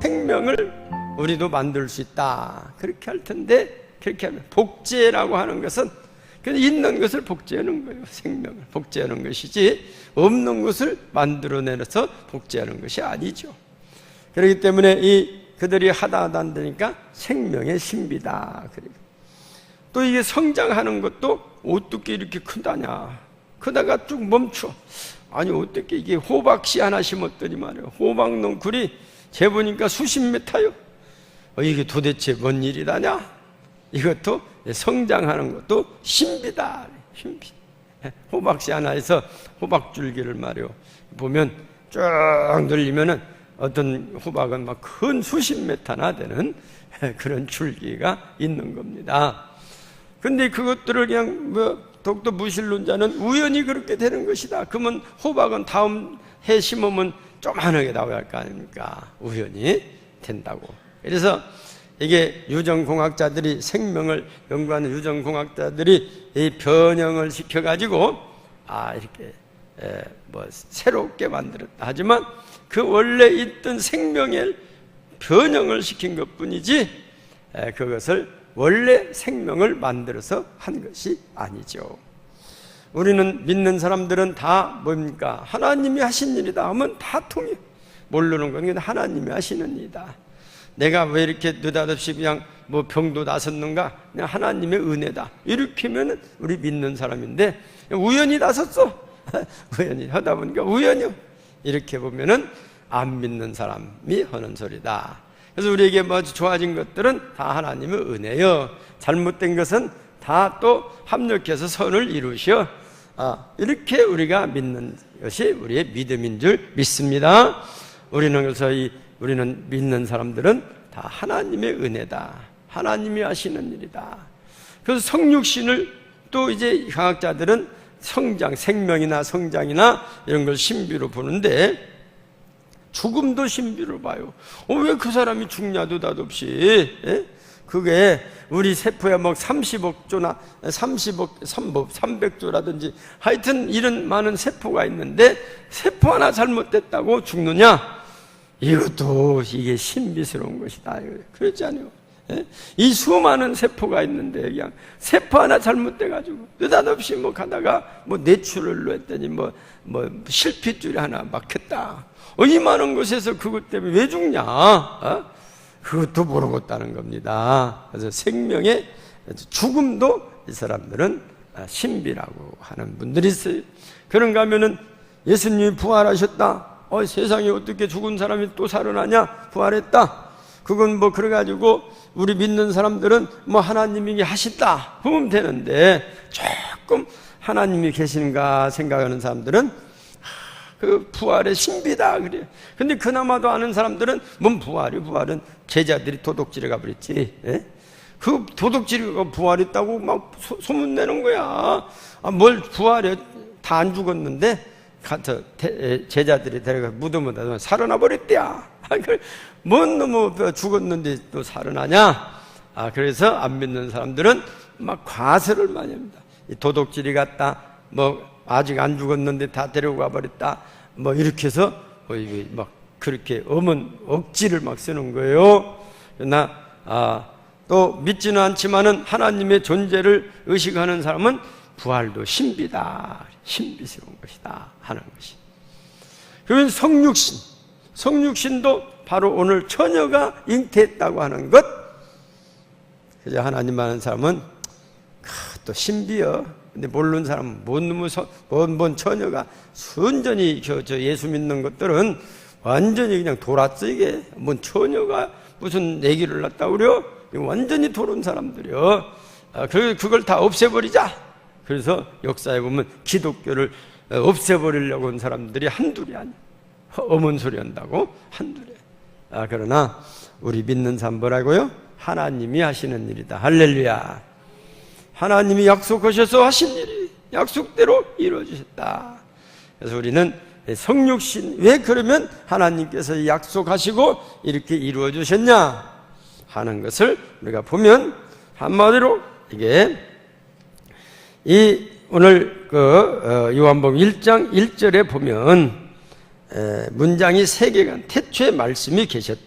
생명을 우리도 만들 수 있다. 그렇게 할 텐데, 그렇게 하면 복제라고 하는 것은 그냥 있는 것을 복제하는 거예요. 생명을 복제하는 것이지 없는 것을 만들어내서 복제하는 것이 아니죠. 그렇기 때문에 그들이 하다 안 되니까 생명의 신비다. 그리고 또 이게 성장하는 것도 어떻게 이렇게 크다냐. 크다가 쭉 멈춰. 아니 어떻게 이게 호박씨 하나 심었더니 말이에요. 호박 넝쿨이 재보니까 수십 메타요. 이게 도대체 뭔 일이다냐? 이것도 성장하는 것도 신비다. 신비. 호박씨 하나에서 호박줄기를 말이요. 보면 쭉 늘리면은 어떤 호박은 막 큰 수십 메타나 되는 그런 줄기가 있는 겁니다. 근데 그것들을 그냥 독도 무신론자는 우연히 그렇게 되는 것이다. 그러면 호박은 다음 해 심으면 조그만하게 나와야 할 거 아닙니까? 우연히 된다고. 그래서 이게 유전공학자들이 생명을 연구하는 유전공학자들이 이 변형을 시켜가지고 이렇게 새롭게 만들었다. 하지만 그 원래 있던 생명을 변형을 시킨 것뿐이지 그것을 원래 생명을 만들어서 한 것이 아니죠. 우리는 믿는 사람들은 다 뭡니까? 하나님이 하신 일이다 하면 다 통해. 모르는 건 하나님이 하시는 일이다. 내가 왜 이렇게 느닷없이 그냥 병도 나섰는가? 그냥 하나님의 은혜다. 이렇게 하면 우리 믿는 사람인데 우연히 나섰어. 우연히 하다 보니까 우연히 이렇게 보면은 안 믿는 사람이 하는 소리다. 그래서 우리에게 좋아진 것들은 다 하나님의 은혜요. 잘못된 것은 다 또 합력해서 선을 이루셔. 이렇게 우리가 믿는 것이 우리의 믿음인 줄 믿습니다. 우리는 믿는 사람들은 다 하나님의 은혜다. 하나님이 하시는 일이다. 그래서 성육신을 또 이제 과학자들은 생명이나 성장이나 이런 걸 신비로 보는데 죽음도 신비로 봐요. 왜 그 사람이 죽냐도 dad없이. 그게 우리 세포야 30억 조나 300조라든지 하여튼 이런 많은 세포가 있는데 세포 하나 잘못됐다고 죽느냐? 이게 신비스러운 것이다. 그렇지 않아요? 이 수많은 세포가 있는데 그냥 세포 하나 잘못돼가지고 느닷없이 가다가 뇌출혈로 했더니 실핏줄이 하나 막혔다. 이 많은 곳에서 그것 때문에 왜 죽냐? 그것도 모르겠다는 겁니다. 그래서 생명의 죽음도 이 사람들은 신비라고 하는 분들이 있어요. 그런가 하면은 예수님이 부활하셨다. 세상에 어떻게 죽은 사람이 또 살아나냐? 부활했다. 그건 그래가지고 우리 믿는 사람들은 하나님이 하신다 그러면 되는데 조금 하나님이 계신가 생각하는 사람들은 그 부활의 신비다 그래요. 근데 그나마도 아는 사람들은 부활은 제자들이 도둑질해 가버렸지. 그 도둑질이가 부활했다고 소문내는 거야. 뭘 부활해? 다 안 죽었는데 가서 제자들이 데려가 무덤에다 살아나 버렸대야. 뭔 놈의 죽었는데 또 살아나냐? 그래서 안 믿는 사람들은 과설을 많이 합니다. 도둑질이 갔다, 아직 안 죽었는데 다 데려가 버렸다, 이렇게 해서 그렇게 억지를 쓰는 거예요. 그러나 또 믿지는 않지만은 하나님의 존재를 의식하는 사람은 부활도 신비다, 신비스러운 것이다 하는 것이. 그러면 성육신도 바로 오늘 처녀가 잉태했다고 하는 것. 그저 하나님 아는 사람은 또 신비여. 근데 모르는 사람은 뭔 처녀가 순전히 저 예수 믿는 것들은 완전히 그냥 돌았어. 이게 뭔 처녀가 무슨 내기를 낳다 그래요? 완전히 돌은 사람들이요. 그걸 다 없애버리자. 그래서 역사에 보면 기독교를 없애버리려고 한 사람들이 한둘이 아니야. 어문 소리 한다고 한둘이. 그러나 우리 믿는 사람 뭐라고요? 하나님이 하시는 일이다. 할렐루야. 하나님이 약속하셔서 하신 일이 약속대로 이루어지셨다. 그래서 우리는 성육신, 왜 그러면 하나님께서 약속하시고 이렇게 이루어 주셨냐 하는 것을 우리가 보면, 한마디로 이게 오늘 요한복음 1장 1절에 보면 문장이 3개가 태초에 말씀이 말씀이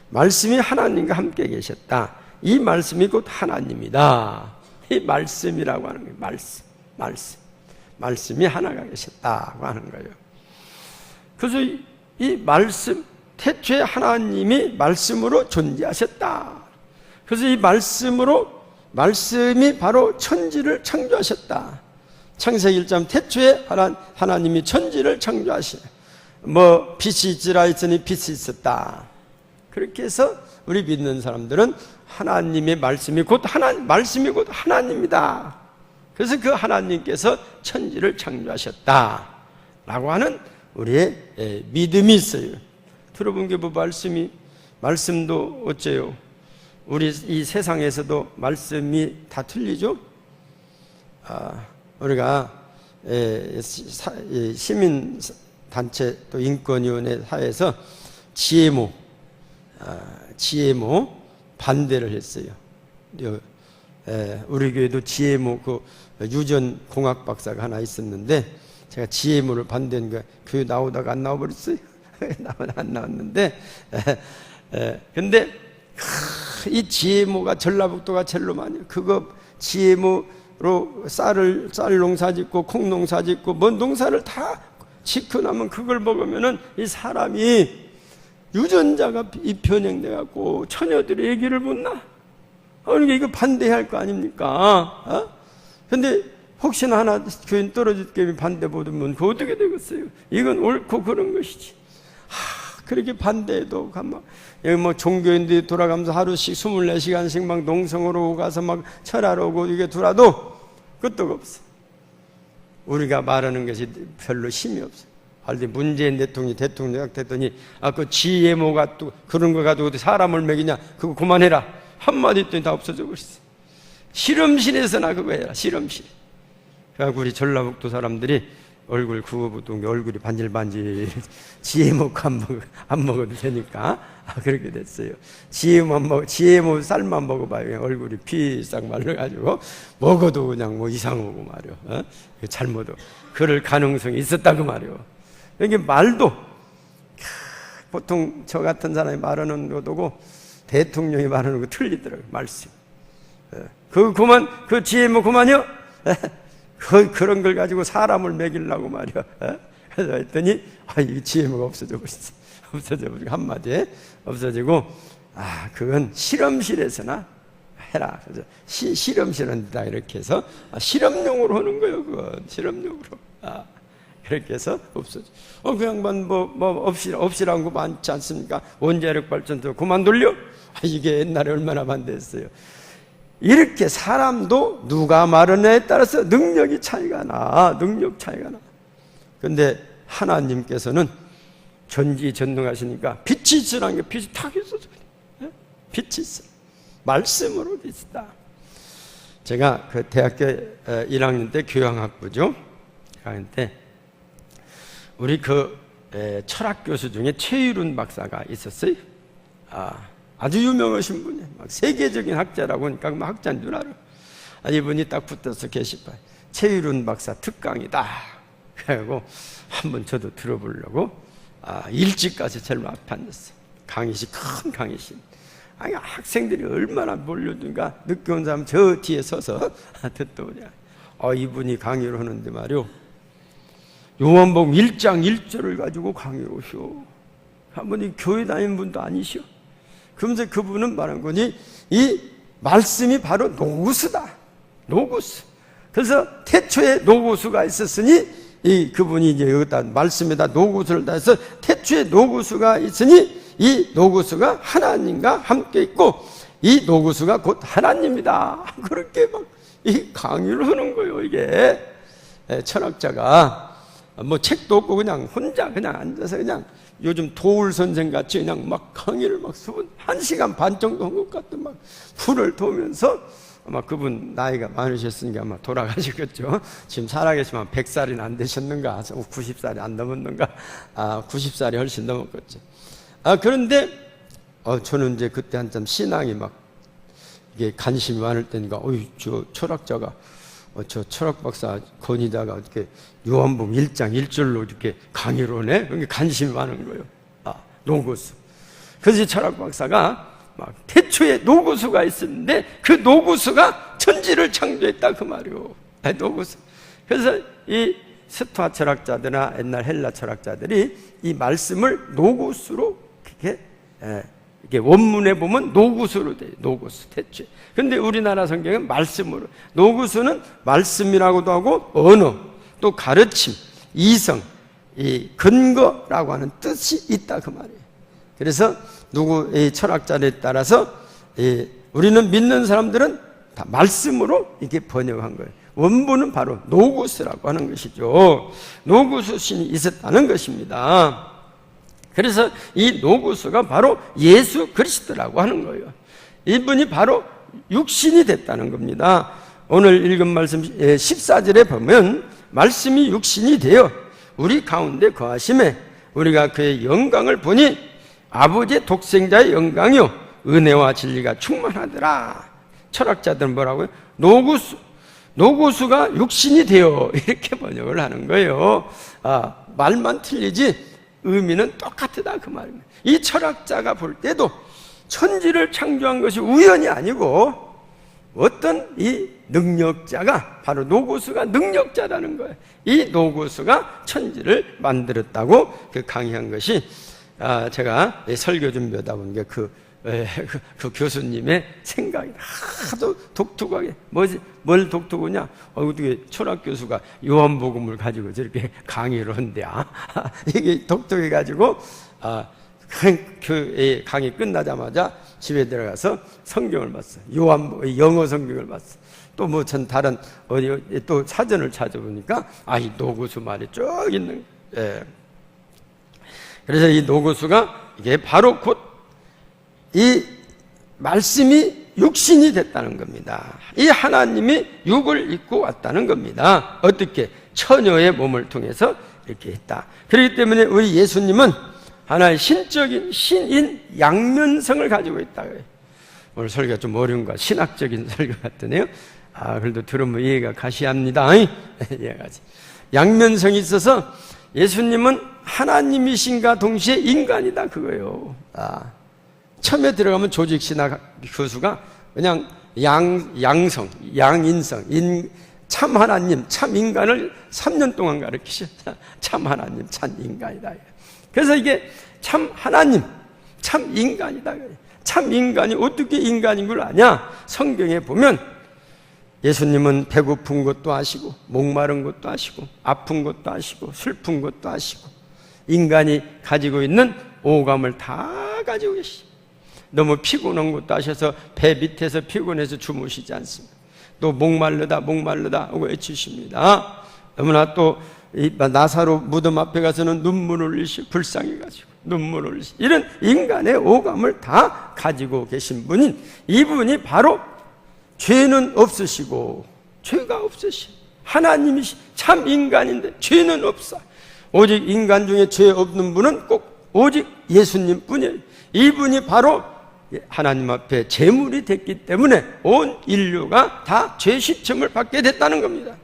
말씀이 하나님과 함께 계셨다. 이 말씀이 곧 하나님이다. 이 말씀이라고 하는 거예요. 말씀이 하나가 계셨다고 하는 거예요. 그래서 이 말씀, 태초에 하나님이 말씀으로 존재하셨다. 그래서 이 말씀이 바로 천지를 창조하셨다. 창세기 1장 태초에 하나님이 천지를 창조하시네. 빛이 있으라 했으니 빛이 있었다. 그렇게 해서 우리 믿는 사람들은 하나님의 말씀이 곧 하나님이다. 그래서 그 하나님께서 천지를 창조하셨다 라고 하는 우리의 믿음이 있어요. 들어본 게 말씀도 어째요? 우리 이 세상에서도 말씀이 다 틀리죠? 우리가 시민단체 또 인권위원회 사회에서 GMO 반대를 했어요. 우리 교회도 GMO 유전 공학 박사가 하나 있었는데 제가 GMO를 반대한 거야. 교회 나오다가 안 나와버렸어요. 안 나왔는데 근데 이 GMO가 전라북도가 제일로 많이 그거 GMO로 쌀 농사 짓고 콩 농사 짓고 뭔 농사를 다 짓고 나면 그걸 먹으면은 이 사람이 유전자가 변형돼 갖고 처녀들의 얘기를 못 나. 그러니까 이거 반대해야 할 거 아닙니까? 근데 혹시나 하나 교인 떨어질 반대 보면 그거 어떻게 되겠어요? 이건 옳고 그런 것이지. 그렇게 반대해도 여기 종교인들이 돌아가면서 하루씩 24시간씩 막 농성으로 가서 막 철하러 오고 이게 돌아도 끄떡 없어. 우리가 말하는 것이 별로 힘이 없어. 문재인 대통령이 됐더니 그 GMO가 또 그런 거 가지고 사람을 먹이냐 그거 그만해라 한마디 했더니 다 없어져 버렸어. 실험실에서나 그거 해라. 실험실. 그래갖고 우리 전라북도 사람들이 얼굴 구워보던 게 얼굴이 반질반질 GMO 안 먹어도 되니까 그렇게 됐어요. GMO 쌀만 먹어봐요. 얼굴이 피싹 말라가지고 먹어도 그냥 이상하고 말이요. 잘못 그럴 가능성이 있었다고 말이요. 이게 말도 보통 저 같은 사람이 말하는 것도고 대통령이 말하는 거 틀리더라고요. 말씀. 그 GMO 그만요. 그런 걸 가지고 사람을 먹이려고 말이야. 그래서 했더니 이 GMO가 없어져 버리고 한마디에 없어지고 그건 실험실에서나 해라. 그래서 실험실은 다 이렇게 해서 실험용으로 하는 거예요. 그건 실험용으로. 그렇게 해서 없어져. 그 양반 없이라는 거 많지 않습니까? 원자력 발전소 그만 돌려? 이게 옛날에 얼마나 반대했어요. 이렇게 사람도 누가 말하느냐에 따라서 능력 차이가 나. 근데 하나님께서는 전지전능하시니까 빛이 있으라는 게 빛이 탁 있어져. 빛이 있어. 말씀으로 있다. 제가 그 대학교 1학년 때 교양학부죠. 1학년 때 우리 철학 교수 중에 최유륜 박사가 있었어요. 아주 유명하신 분이에요. 세계적인 학자라고 하니까 학자인 줄 알아. 이분이 딱 붙어서 게시판 최유륜 박사 특강이다. 그래가지고 한번 저도 들어보려고 일찍 가서 제일 앞에 앉았어. 강의실 큰 강의실. 학생들이 얼마나 몰려든가 늦게 온 사람 저 뒤에 서서 듣더냐. 이분이 강의를 하는데 말이요. 요한복음 1장 1절을 가지고 강의를 오시오. 한번 교회 다니는 분도 아니시오. 그러면서 그분은 말한 거니 이 말씀이 바로 노구스다. 노구스. 그래서 태초에 노구스가 있었으니 그분이 이제 여기다 말씀에다 노구스를 다해서 태초에 노구스가 있으니 이 노구스가 하나님과 함께 있고 이 노구스가 곧 하나님이다. 그렇게 이 강의를 하는 거예요. 이게 철학자가 책도 없고 그냥 혼자 그냥 앉아서 그냥 요즘 도울 선생 같이 그냥 강의를 수분 1시간 반 정도 한 것 같은 불을 도우면서 아마 그분 나이가 많으셨으니까 아마 돌아가시겠죠. 지금 살아계시면 100살이나 안 되셨는가, 90살이 안 넘었는가, 90살이 훨씬 넘었겠죠. 그런데 저는 이제 그때 한참 신앙이 이게 관심이 많을 때니까 저 철학자가 저 철학 박사 건의다가 어떻게 요한복음 1장 1절로 이렇게 강의를 하네? 그게 관심이 많은 거예요. 노고수. 그래서 철학 박사가 막 태초에 노고수가 있었는데 그 노고수가 천지를 창조했다 그 말이요. 노고수. 그래서 이 스토아 철학자들이나 옛날 헬라 철학자들이 이 말씀을 노고수로 이렇게 원문에 보면 노고수로 돼요. 노고수 태초에. 근데 우리나라 성경은 말씀으로. 노고수는 말씀이라고도 하고 언어, 또 가르침, 이성, 이 근거라고 하는 뜻이 있다 그 말이에요. 그래서 이 철학자에 따라서 우리는 믿는 사람들은 다 말씀으로 이렇게 번역한 거예요. 원문은 바로 노고스라고 하는 것이죠. 노고스 신이 있었다는 것입니다. 그래서 이 노고스가 바로 예수 그리스도라고 하는 거예요. 이분이 바로 육신이 됐다는 겁니다. 오늘 읽은 말씀 14절에 보면 말씀이 육신이 되어 우리 가운데 거하심에 우리가 그의 영광을 보니 아버지의 독생자의 영광이요 은혜와 진리가 충만하더라. 철학자들은 뭐라고요? 노고수가 육신이 되어 이렇게 번역을 하는 거예요. 말만 틀리지 의미는 똑같다 그 말입니다. 이 철학자가 볼 때도 천지를 창조한 것이 우연이 아니고 어떤 이 능력자가 바로 노고수가 능력자라는 거예요. 이 노고수가 천지를 만들었다고 그 강의한 것이 제가 설교 준비하다 보니까 그 교수님의 생각이 하도 독특하게 뭘 독특하냐? 어떻게 철학 교수가 요한복음을 가지고 저렇게 강의를 한대? 이게 독특해 가지고 강의 끝나자마자 집에 들어가서 성경을 봤어. 영어 성경을 봤어. 또 뭐 전 다른 어디 또 사전을 찾아보니까 이 노고수 말이 쭉 있는. 그래서 이 노고수가 이게 바로 곧 이 말씀이 육신이 됐다는 겁니다. 이 하나님이 육을 입고 왔다는 겁니다. 어떻게? 처녀의 몸을 통해서 이렇게 했다. 그렇기 때문에 우리 예수님은 하나의 신적인 신인 양면성을 가지고 있다. 오늘 설교가 좀 어려운 거 신학적인 설교 같더네요. 그래도 들으면 이해가 가시합니다. 이해가지. 양면성이 있어서 예수님은 하나님이신가 동시에 인간이다 그거예요. 처음에 들어가면 조직신학 교수가 그냥 양성, 양인성, 참 하나님, 참 인간을 3년 동안 가르치셔. 참 하나님, 참 인간이다. 그래서 이게 참 하나님, 참 인간이다. 참 인간이 어떻게 인간인 걸 아냐? 성경에 보면 예수님은 배고픈 것도 아시고 목마른 것도 아시고 아픈 것도 아시고 슬픈 것도 아시고 인간이 가지고 있는 오감을 다 가지고 계시죠. 너무 피곤한 것도 아셔서 배 밑에서 피곤해서 주무시지 않습니다. 또 목마르다 하고 외치십니다. 너무나 또 나사로 무덤 앞에 가서는 눈물을 흘리시고 불쌍해가지고 눈물을 흘리시고 이런 인간의 오감을 다 가지고 계신 분인 이분이 바로 죄는 없으시고 죄가 없으신 하나님이시 참 인간인데 죄는 없어. 오직 인간 중에 죄 없는 분은 꼭 오직 예수님 뿐이에요. 이분이 바로 하나님 앞에 제물이 됐기 때문에 온 인류가 다 죄 시청을 받게 됐다는 겁니다.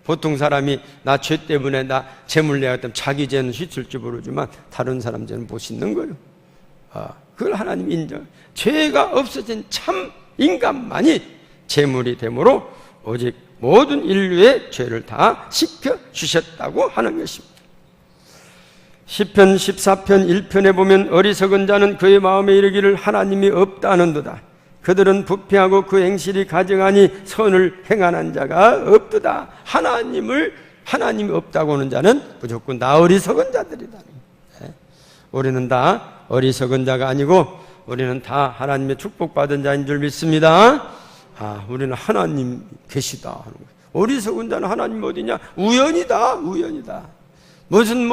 보통 사람이 나 죄 때문에 나 제물 내야겠다면 자기 죄는 씻을 줄 모르지만 다른 사람 죄는 못 씻는 거예요. 그걸 하나님 인정. 죄가 없어진 참 인간만이 제물이 되므로 오직 모든 인류의 죄를 다 씻겨 주셨다고 하는 것입니다. 시편 14편 1편에 보면 어리석은 자는 그의 마음에 이르기를 하나님이 없다 하는도다. 그들은 부패하고 그 행실이 가증하니 선을 행하는 자가 없도다. 하나님이 없다고 하는 자는 무조건 다 어리석은 자들이다. 우리는 다 어리석은 자가 아니고 우리는 다 하나님의 축복받은 자인 줄 믿습니다. 우리는 하나님 계시다 하는 거예요. 어리석은 자는 하나님 어디냐? 우연이다. 무슨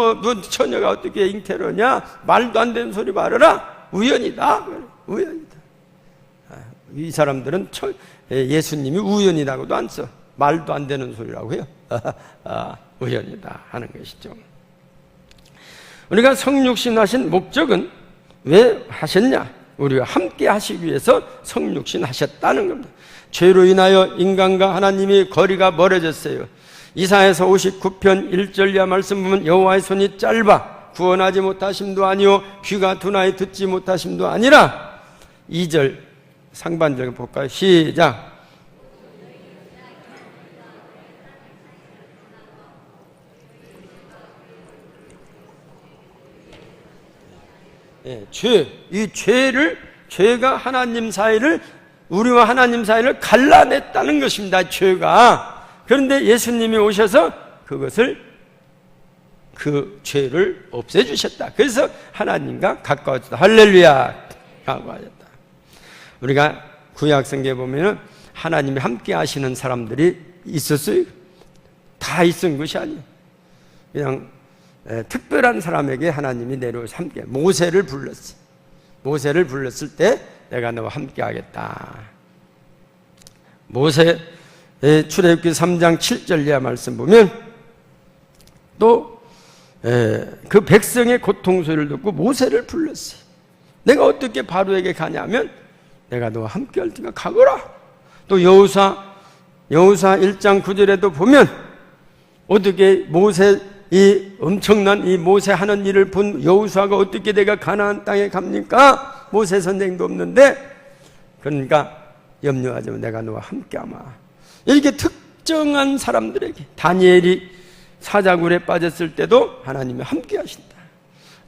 처녀가 어떻게 잉태를 하냐? 말도 안 되는 소리 말해라. 우연이다. 이 사람들은 예수님이 우연이라고도 안 써. 말도 안 되는 소리라고 해요. 우연이다 하는 것이죠. 우리가 성육신 하신 목적은 왜 하셨냐? 우리와 함께 하시기 위해서 성육신 하셨다는 겁니다. 죄로 인하여 인간과 하나님이 거리가 멀어졌어요. 이사야서 59편 1절 이하 말씀 보면 여호와의 손이 짧아 구원하지 못하심도 아니요 귀가 둔하여 듣지 못하심도 아니라. 2절 상반절 볼까요? 시작. 이 죄가 하나님 사이를, 우리와 하나님 사이를 갈라냈다는 것입니다. 죄가. 그런데 예수님이 오셔서 그 죄를 없애주셨다. 그래서 하나님과 가까워졌다. 할렐루야. 가까워졌다. 우리가 구약성경에 보면은 하나님이 함께 하시는 사람들이 있었어요. 다 있은 것이 아니에요. 그냥 특별한 사람에게 하나님이 내려오셔서 함께 모세를 불렀어요. 모세를 불렀을 때 내가 너와 함께 하겠다. 모세 출애굽기 3장 7절 이하 말씀 보면 또 그 백성의 고통 소리를 듣고 모세를 불렀어요. 내가 어떻게 바로에게 가냐면 내가 너와 함께 할 테니까 가거라. 또 여호수아 1장 9절에도 보면 어떻게 이 엄청난 이 모세 하는 일을 본 여호수아가 어떻게 내가 가나안 땅에 갑니까? 모세 선생도 없는데, 그러니까 염려하지 마, 내가 너와 함께하마. 이렇게 특정한 사람들에게, 다니엘이 사자굴에 빠졌을 때도 하나님이 함께 하신다.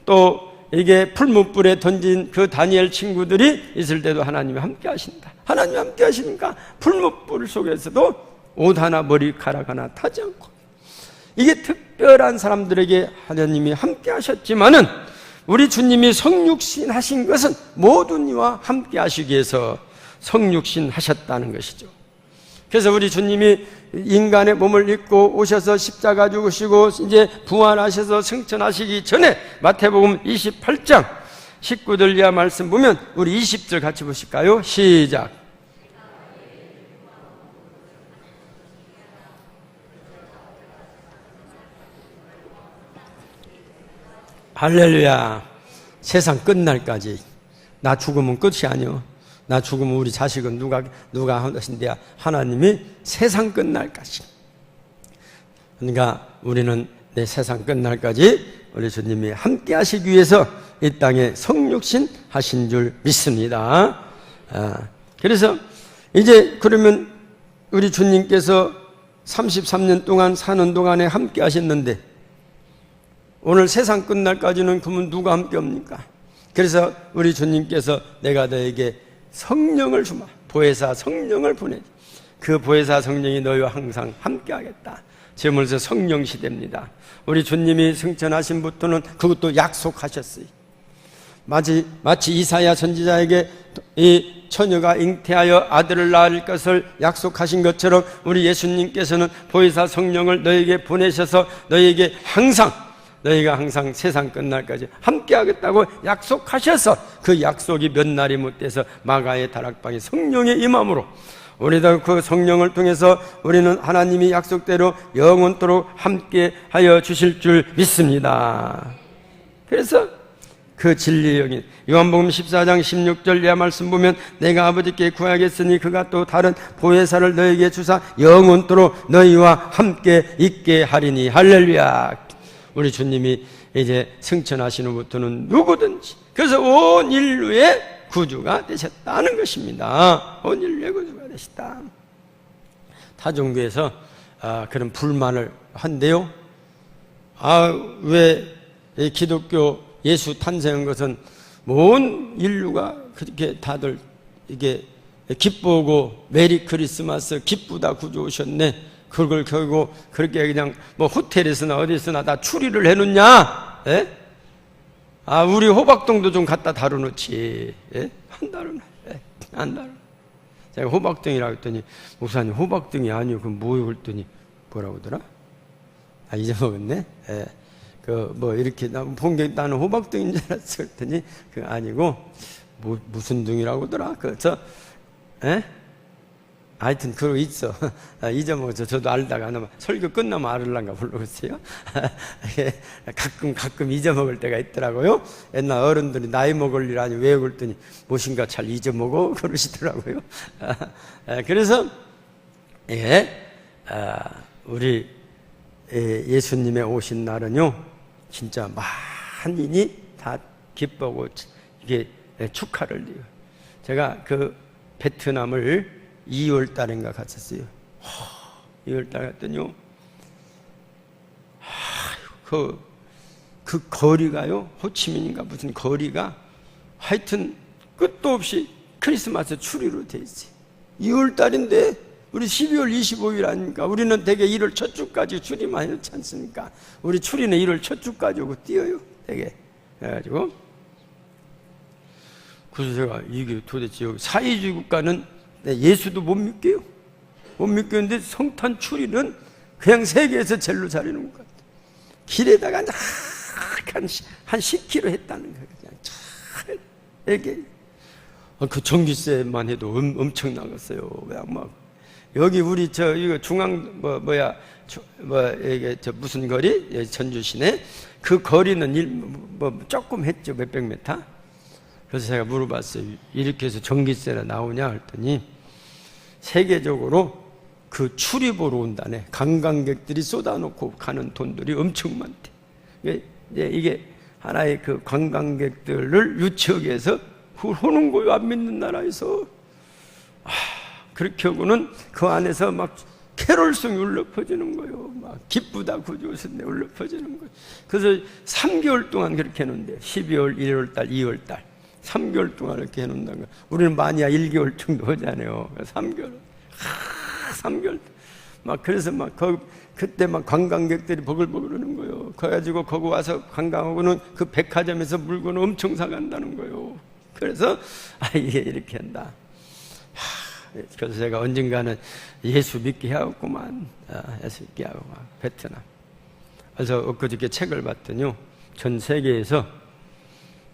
또 이게 풀무불에 던진 그 다니엘 친구들이 있을 때도 하나님이 함께 하신다. 하나님이 함께 하시니까 풀무불 속에서도 옷 하나 머리카락 하나 타지 않고, 이게 특별한 사람들에게 하나님이 함께 하셨지만은 우리 주님이 성육신 하신 것은 모든 이와 함께 하시기 위해서 성육신 하셨다는 것이죠. 그래서 우리 주님이 인간의 몸을 입고 오셔서 십자가 죽으시고 이제 부활하셔서 승천하시기 전에 마태복음 28장 19절 이하 말씀 보면 우리 20절 같이 보실까요? 시작. 할렐루야. 세상 끝날까지. 나 죽으면 끝이 아니요. 나 죽으면 우리 자식은 누가 하신대야? 하나님이 세상 끝날까지. 그러니까 우리는 내 세상 끝날까지 우리 주님이 함께 하시기 위해서 이 땅에 성육신 하신 줄 믿습니다. 그래서 이제 그러면 우리 주님께서 33년 동안 사는 동안에 함께 하셨는데 오늘 세상 끝날까지는 그러면 누가 함께 합니까? 그래서 우리 주님께서 내가 너에게 성령을 주마, 보혜사 성령을 보내지. 그 보혜사 성령이 너희와 항상 함께 하겠다. 지금으로서 성령 시대입니다. 우리 주님이 승천하신부터는 그것도 약속하셨어요. 마치 이사야 선지자에게 이 처녀가 잉태하여 아들을 낳을 것을 약속하신 것처럼 우리 예수님께서는 보혜사 성령을 너에게 보내셔서 너희가 항상 세상 끝날까지 함께 하겠다고 약속하셔서 그 약속이 몇 날이 못 돼서 마가의 다락방에 성령의 임함으로 우리도 그 성령을 통해서 우리는 하나님이 약속대로 영원토록 함께 하여 주실 줄 믿습니다. 그래서 그 진리의 영인 요한복음 14장 16절 이하 말씀 보면 내가 아버지께 구하겠으니 그가 또 다른 보혜사를 너에게 주사 영원토록 너희와 함께 있게 하리니. 할렐루야. 우리 주님이 이제 승천하신 후부터는 누구든지, 그래서 온 인류의 구주가 되셨다는 것입니다. 온 인류의 구주가 되셨다. 타종교에서 그런 불만을 한대요. 왜 기독교 예수 탄생한 것은 온 인류가 그렇게 다들 이게 기쁘고 메리 크리스마스 기쁘다 구주 오셨네. 그걸 결국 그렇게 그냥 뭐 호텔에서나 어디서나 다 추리를 해놓냐? 예? 우리 호박동도 좀 갖다 다뤄놓지. 예? 안 다루나? 예? 안 다루. 제가 호박등이라고 했더니 목사님 호박등이 아니요. 그럼 뭐요? 그랬더니 뭐라고 하더라? 잊어먹었네. 예. 이렇게 나는 호박등인 줄 알았어. 그랬더니 아니고 무슨 등이라고 하더라. 그래서 예? 하여튼 그러고 있어. 잊어먹어서 저도 알다가 아마 설교 끝나면 알을란가 모르겠어요. 가끔 잊어먹을 때가 있더라고요. 옛날 어른들이 나이 먹을 일 아니 왜 그랬더니 무엇인가 잘 잊어먹어 그러시더라고요. 그래서 우리 예수님의 오신 날은요 진짜 만인이 다 기뻐하고 이게 축하를 해요. 제가 그 베트남을 2월 달인가 갔었어요. 2월 달 갔더니요, 그 거리가요, 호치민인가 무슨 거리가 하여튼 끝도 없이 크리스마스 추리로 돼 있어요. 2월 달인데 우리 12월 25일 아닙니까? 우리는 대개 1월 첫 주까지 추리만 해놓지 않습니까? 우리 추리는 1월 첫 주까지 오고 뛰어요, 대개. 그래가지고 그래서 제가 이게 도대체 여기 사회주의 국가는 예수도 못 믿게요. 못 믿겠는데 성탄 추리는 그냥 세계에서 제일로 잘해놓은 것 같아요. 길에다가 한 10km 했다는 거예요. 그냥 잘 이렇게 그 전기세만 해도 엄청 나갔어요. 그냥 막 여기 우리 이거 중앙 이게 무슨 거리 전주 시내 그 거리는 조금 했죠. 몇백 미터. 그래서 제가 물어봤어요. 이렇게 해서 전기세나 나오냐 했더니 세계적으로 그 추리 보러 온다네. 관광객들이 쏟아놓고 가는 돈들이 엄청 많대. 이게 하나의 그 관광객들을 유치하기 위해서 그걸 하는 거예요. 안 믿는 나라에서. 그렇게 하고는 그 안에서 막 캐롤송이 울려 퍼지는 거예요. 막 기쁘다 구주오셨네 울려 퍼지는 거예요. 그래서 3개월 동안 그렇게 해놓는데 12월, 1월달, 2월달 3개월 동안 이렇게 해놓는다는 거예요. 우리는 만이야 1개월 정도 하잖아요. 3개월. 3개월. 막 그래서 막 그때 막 관광객들이 버글버글 하는 거예요. 그래가지고 거기 와서 관광하고는 그 백화점에서 물건을 엄청 사간다는 거예요. 그래서 이게 이렇게 한다. 그래서 제가 언젠가는 예수 믿게 해야겠구만. 예수 믿게 하고 막 베트남. 그래서 엊그저께 책을 봤더니요, 전 세계에서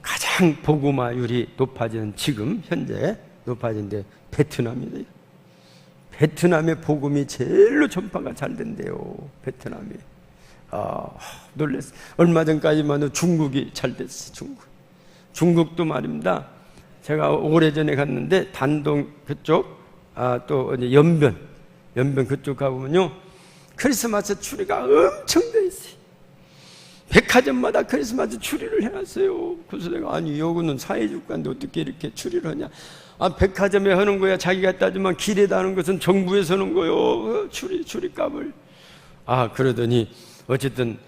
가장 복음화율이 높아지는 지금 현재 높아진데 베트남이래요. 베트남의 복음이 제일로 전파가 잘 된대요. 베트남이. 놀랐어요. 얼마 전까지만 해도 중국이 잘 됐어요. 중국도 말입니다. 제가 오래전에 갔는데 단동 그쪽 또 이제 연변 그쪽 가보면요 크리스마스 추리가 엄청 돼 있어요. 백화점마다 크리스마스 추리를 해놨어요. 그래서 내가 아니 여기는 사회주의국가인데 어떻게 이렇게 추리를 하냐. 백화점에 하는 거야. 자기가 따지면 길에다 하는 것은 정부에서 하는 거요. 추리값을. 그러더니 어쨌든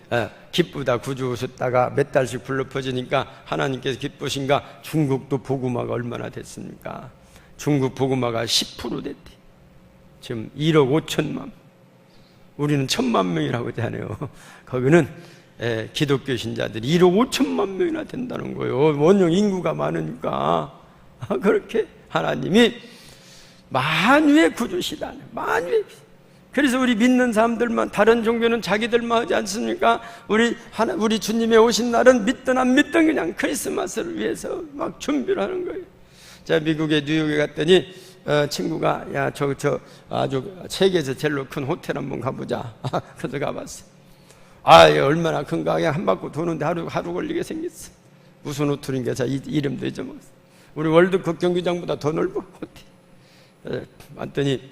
기쁘다 구주 오셨다가 몇 달씩 불러 퍼지니까 하나님께서 기쁘신가. 중국도 복음화가 얼마나 됐습니까? 중국 복음화가 10% 됐대. 지금 1억 5천만. 우리는 1,000만 명이라고 하잖아요. 거기는 기독교 신자들이 1억 5천만 명이나 된다는 거예요. 원형 인구가 많으니까. 그렇게 하나님이 만유의 구주시다. 만유의. 그래서 우리 믿는 사람들만, 다른 종교는 자기들만 하지 않습니까? 우리 주님의 오신 날은 믿든 안 믿든 그냥 크리스마스를 위해서 막 준비를 하는 거예요. 제가 미국의 뉴욕에 갔더니 친구가 야 저 아주 세계에서 제일로 큰 호텔 한번 가보자. 그래서 가봤어요. 얼마나 큰가. 그냥 한 바퀴 도는데 하루 걸리게 생겼어. 무슨 호텔인가 자 이름도 잊어먹었어. 우리 월드컵 경기장보다 더 넓어 호텔. 왔더니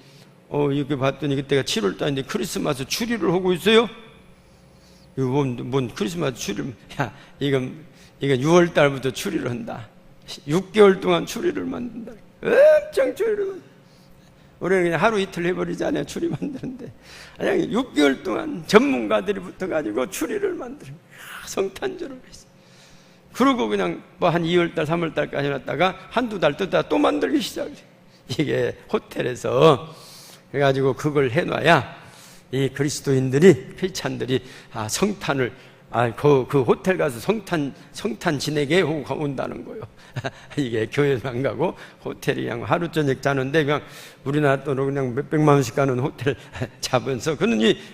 이렇게 봤더니 그때가 7월 달인데 크리스마스 추리를 하고 있어요. 이거 뭔 크리스마스 추리를? 야 이건 6월 달부터 추리를 한다. 6개월 동안 추리를 만든다. 엄청 추리를 만든다. 우리는 그냥 하루 이틀 해버리잖아요. 추리 만드는데 그냥 6개월 동안 전문가들이 붙어가지고 추리를 만들어. 성탄절을 했어. 그러고 그냥 한 2월달 3월달까지 해놨다가 한두 달 뜨다가 또 만들기 시작해. 이게 호텔에서 그래가지고 그걸 해놔야 이 그리스도인들이 크리스찬들이 성탄을 그 호텔 가서 성탄 지내게 하고 온다는 거예요. 이게 교회는 안 가고 호텔이 그냥 하루 저녁 자는데 그냥 우리나라 돈으로 그냥 몇백만 원씩 가는 호텔 잡으면서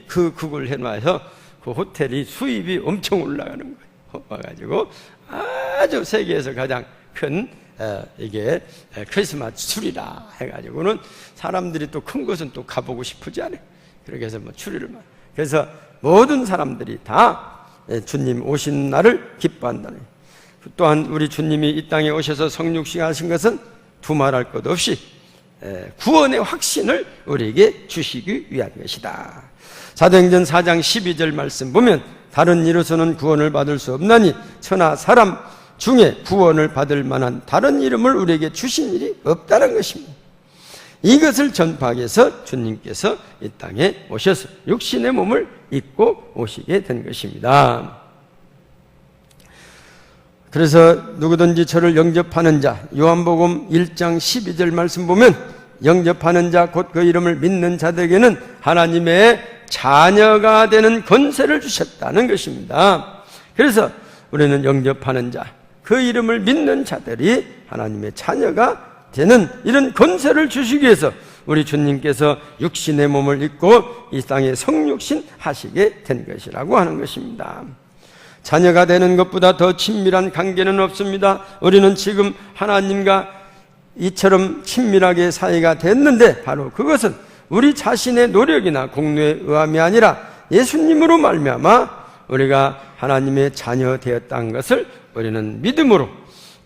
그걸 해놔서 그 호텔이 수입이 엄청 올라가는 거예요. 와가지고 아주 세계에서 가장 큰 이게 크리스마스 추리라 해가지고는 사람들이 또 큰 것은 또 가보고 싶지 않아요. 그렇게 해서 뭐 추리를 그래서 모든 사람들이 다 주님 오신 날을 기뻐한다는 거예요. 또한 우리 주님이 이 땅에 오셔서 성육신 하신 것은 두말할 것 없이 구원의 확신을 우리에게 주시기 위한 것이다. 사도행전 4장 12절 말씀 보면 다른 이로서는 구원을 받을 수 없나니 천하 사람 중에 구원을 받을 만한 다른 이름을 우리에게 주신 일이 없다는 것입니다. 이것을 전파하기 위해서 주님께서 이 땅에 오셔서 육신의 몸을 입고 오시게 된 것입니다. 그래서 누구든지 저를 영접하는 자, 요한복음 1장 12절 말씀 보면 영접하는 자 곧 그 이름을 믿는 자들에게는 하나님의 자녀가 되는 권세를 주셨다는 것입니다. 그래서 우리는 영접하는 자, 그 이름을 믿는 자들이 하나님의 자녀가 되는 이런 권세를 주시기 위해서 우리 주님께서 육신의 몸을 입고 이 땅에 성육신 하시게 된 것이라고 하는 것입니다. 자녀가 되는 것보다 더 친밀한 관계는 없습니다. 우리는 지금 하나님과 이처럼 친밀하게 사이가 됐는데 바로 그것은 우리 자신의 노력이나 공로에 의함이 아니라 예수님으로 말미암아 우리가 하나님의 자녀 되었다는 것을 우리는 믿음으로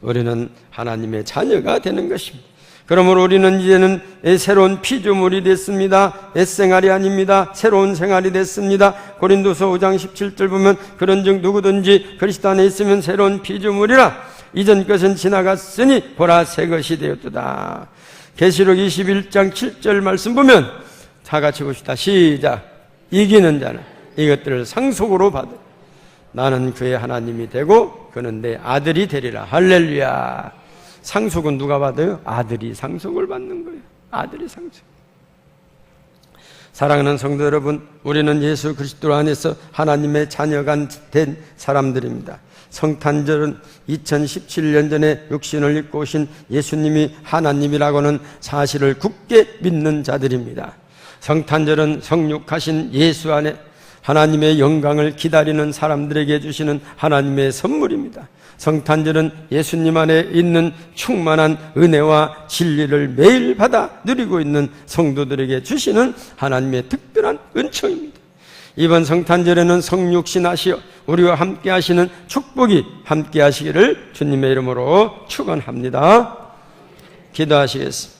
우리는 하나님의 자녀가 되는 것입니다. 그러므로 우리는 이제는 새로운 피조물이 됐습니다. 옛생활이 아닙니다. 새로운 생활이 됐습니다. 고린도서 5장 17절 보면 그런즉 누구든지 그리스도 안에 있으면 새로운 피조물이라 이전 것은 지나갔으니 보라 새 것이 되었도다. 계시록 21장 7절 말씀 보면 다 같이 봅시다. 시작. 이기는 자는 이것들을 상속으로 받으 나는 그의 하나님이 되고 그는 내 아들이 되리라. 할렐루야. 상속은 누가 받아요? 아들이 상속을 받는 거예요. 아들이 상속. 사랑하는 성도 여러분, 우리는 예수 그리스도 안에서 하나님의 자녀가 된 사람들입니다. 성탄절은 2017년 전에 육신을 입고 오신 예수님이 하나님이라고는 사실을 굳게 믿는 자들입니다. 성탄절은 성육하신 예수 안에 하나님의 영광을 기다리는 사람들에게 주시는 하나님의 선물입니다. 성탄절은 예수님 안에 있는 충만한 은혜와 진리를 매일 받아 누리고 있는 성도들에게 주시는 하나님의 특별한 은총입니다. 이번 성탄절에는 성육신 하시어 우리와 함께 하시는 축복이 함께 하시기를 주님의 이름으로 축원합니다. 기도하시겠습니다.